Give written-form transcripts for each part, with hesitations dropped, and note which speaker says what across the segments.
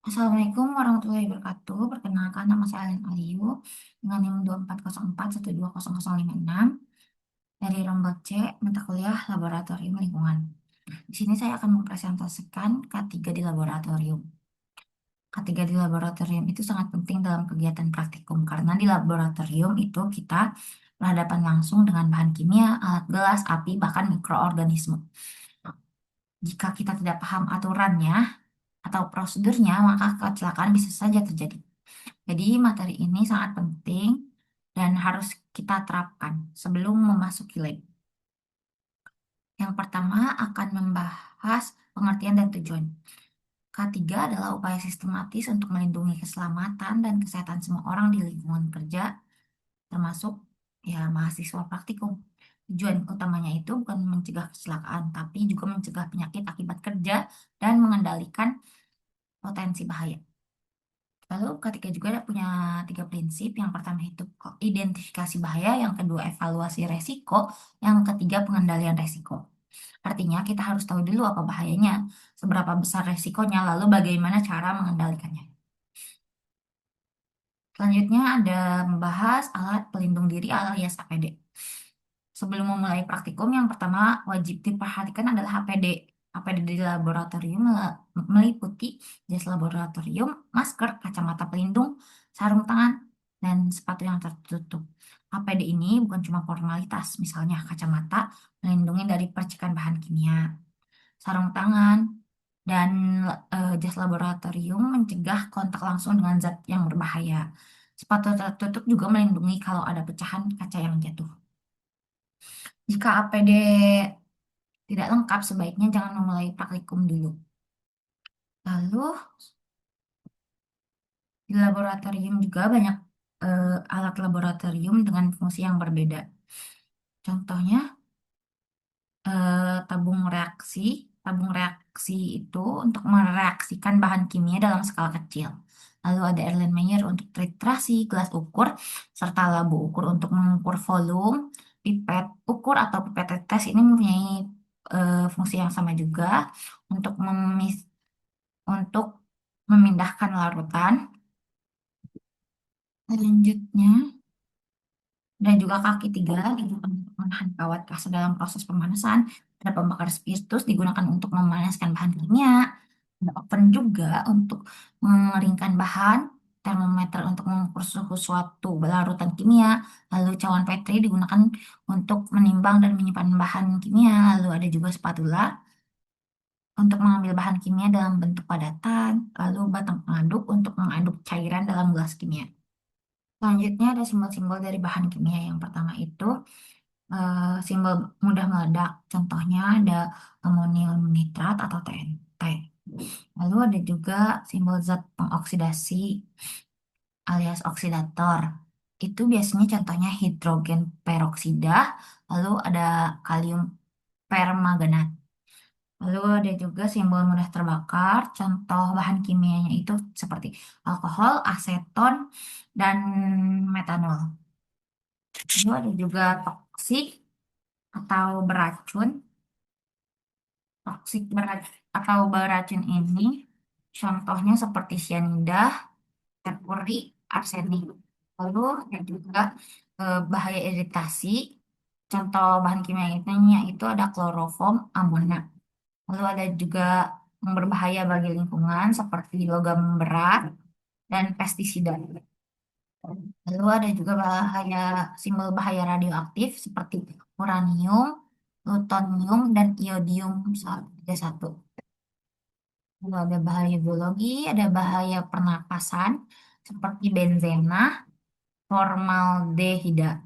Speaker 1: Assalamualaikum warahmatullahi wabarakatuh. Perkenalkan nama saya Alen Aliyu dengan NIM 2404120056 dari rombel C, mata kuliah Laboratorium Lingkungan. Di sini saya akan mempresentasikan K3 di laboratorium. K3 di laboratorium itu sangat penting dalam kegiatan praktikum karena di laboratorium itu kita berhadapan langsung dengan bahan kimia, alat gelas, api, bahkan mikroorganisme. Jika kita tidak paham aturannya atau prosedurnya, maka kecelakaan bisa saja terjadi. Jadi materi ini sangat penting dan harus kita terapkan sebelum memasuki lab. Yang pertama akan membahas pengertian dan tujuan. Ketiga adalah upaya sistematis untuk melindungi keselamatan dan kesehatan semua orang di lingkungan kerja, termasuk ya mahasiswa praktikum. Tujuan utamanya itu bukan mencegah kecelakaan, tapi juga mencegah penyakit akibat kerja dan mengendalikan potensi bahaya. Lalu ketiga juga ada punya tiga prinsip. Yang pertama itu identifikasi bahaya, yang kedua evaluasi resiko, yang ketiga pengendalian resiko. Artinya kita harus tahu dulu apa bahayanya, seberapa besar resikonya, lalu bagaimana cara mengendalikannya. Selanjutnya ada membahas alat pelindung diri alias APD. Sebelum memulai praktikum, yang pertama wajib diperhatikan adalah APD. APD di laboratorium meliputi jas laboratorium, masker, kacamata pelindung, sarung tangan, dan sepatu yang tertutup. APD ini bukan cuma formalitas, misalnya kacamata melindungi dari percikan bahan kimia, sarung tangan, dan jas laboratorium mencegah kontak langsung dengan zat yang berbahaya. Sepatu tertutup juga melindungi kalau ada pecahan kaca yang jatuh. Jika APD tidak lengkap, sebaiknya jangan memulai praktikum dulu. Lalu, di laboratorium juga banyak alat laboratorium dengan fungsi yang berbeda. Contohnya, tabung reaksi. Tabung reaksi itu untuk mereaksikan bahan kimia dalam skala kecil. Lalu ada Erlenmeyer untuk titrasi, gelas ukur, serta labu ukur untuk mengukur volume. Pipet ukur atau pipet tetes ini mempunyai fungsi yang sama juga untuk untuk memindahkan larutan. Selanjutnya, dan juga kaki tiga digunakan untuk menahan kawat gas dalam proses pemanasan. Ada pembakar spiritus digunakan untuk memanaskan bahan kimia. Ada oven juga untuk mengeringkan bahan. Termometer untuk mengukur suhu suatu larutan kimia. Lalu cawan Petri digunakan untuk menimbang dan menyimpan bahan kimia. Lalu ada juga spatula untuk mengambil bahan kimia dalam bentuk padatan. Lalu batang pengaduk untuk mengaduk cairan dalam gelas kimia. Selanjutnya ada simbol-simbol dari bahan kimia. Yang pertama itu simbol mudah meledak. Contohnya ada amonium nitrat atau TNT. Lalu ada juga simbol zat pengoksidasi alias oksidator. Itu biasanya contohnya hidrogen peroksida. Lalu ada kalium permanganat. Lalu ada juga simbol mudah terbakar. Contoh bahan kimianya itu seperti alkohol, aseton, dan metanol. Lalu ada juga toksik atau beracun. Toksik atau beracun ini contohnya seperti cyanida, merkuri, arsenik. Lalu ada juga bahaya iritasi. Contoh bahan kimia itu ada kloroform, amonia. Lalu ada juga yang berbahaya bagi lingkungan seperti logam berat dan pestisida. Lalu ada juga simbol bahaya radioaktif seperti uranium, plutonium, dan iodium 131. Lalu ada bahaya biologi, ada bahaya pernapasan seperti benzena, formaldehida.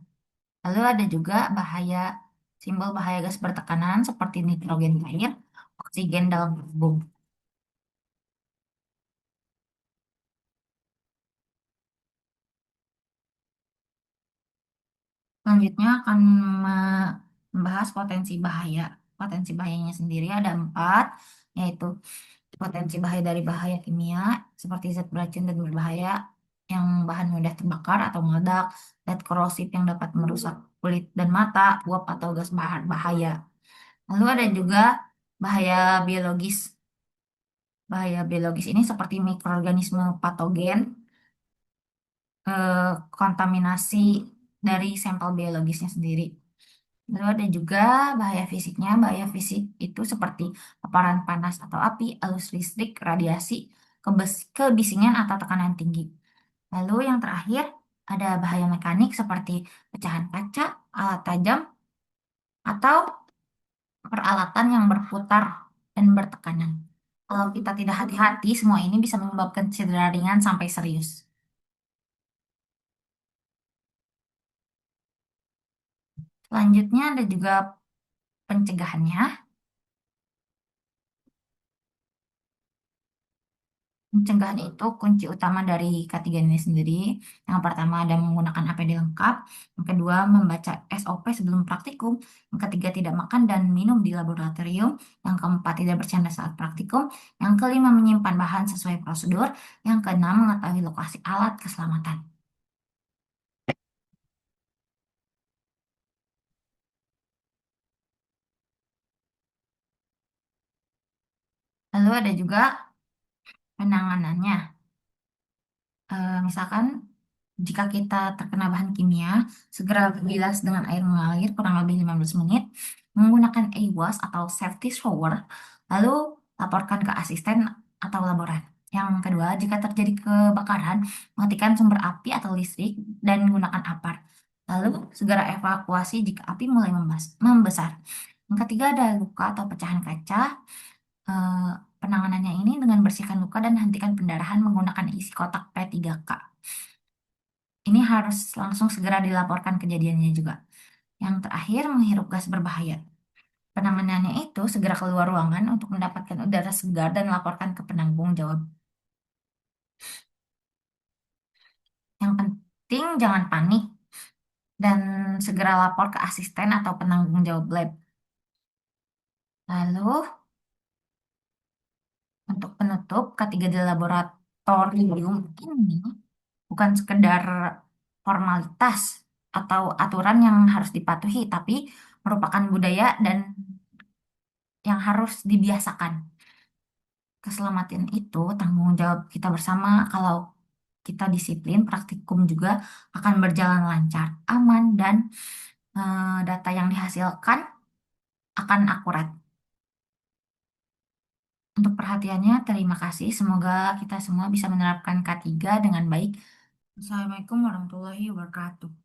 Speaker 1: Lalu ada juga simbol bahaya gas bertekanan seperti nitrogen cair, oksigen dalam tubuh. Selanjutnya akan membahas potensi bahaya. Potensi bahayanya sendiri ada 4, yaitu potensi bahaya dari bahaya kimia, seperti zat beracun dan berbahaya, yang bahan mudah terbakar atau meledak, zat korosif yang dapat merusak kulit dan mata, uap atau gas bahaya. Lalu ada juga bahaya biologis. bahaya biologis ini seperti mikroorganisme patogen, kontaminasi dari sampel biologisnya sendiri. Lalu ada juga bahaya fisiknya. Bahaya fisik itu seperti paparan panas atau api, arus listrik, radiasi, kebisingan atau tekanan tinggi. Lalu yang terakhir ada bahaya mekanik seperti pecahan kaca, alat tajam, atau peralatan yang berputar dan bertekanan. Kalau kita tidak hati-hati, semua ini bisa menyebabkan cedera ringan sampai serius. Selanjutnya ada juga pencegahannya. Pencegahan itu kunci utama dari ketiga ini sendiri. Yang pertama ada menggunakan APD lengkap. Yang kedua membaca SOP sebelum praktikum. Yang ketiga tidak makan dan minum di laboratorium. Yang keempat tidak bercanda saat praktikum. Yang kelima menyimpan bahan sesuai prosedur. Yang keenam mengetahui lokasi alat keselamatan. Lalu ada juga penanganannya. Misalkan jika kita terkena bahan kimia, segera bilas dengan air mengalir kurang lebih 15 menit, menggunakan EWAS atau safety shower, lalu laporkan ke asisten atau laboran. Yang kedua, jika terjadi kebakaran, matikan sumber api atau listrik dan gunakan apar. Lalu segera evakuasi jika api mulai membesar. Yang ketiga ada luka atau pecahan kaca. Eh, Penanganannya ini dengan bersihkan luka dan hentikan pendarahan menggunakan isi kotak P3K. Ini harus langsung segera dilaporkan kejadiannya juga. Yang terakhir, menghirup gas berbahaya. Penanganannya itu segera keluar ruangan untuk mendapatkan udara segar dan laporkan ke penanggung jawab. Yang penting jangan panik dan segera lapor ke asisten atau penanggung jawab lab. Lalu, untuk penutup, ketiga di laboratorium ini bukan sekedar formalitas atau aturan yang harus dipatuhi, tapi merupakan budaya dan yang harus dibiasakan. Keselamatan itu tanggung jawab kita bersama. Kalau kita disiplin, praktikum juga akan berjalan lancar, aman, dan data yang dihasilkan akan akurat. Untuk perhatiannya, terima kasih. Semoga kita semua bisa menerapkan K3 dengan baik. Assalamualaikum warahmatullahi wabarakatuh.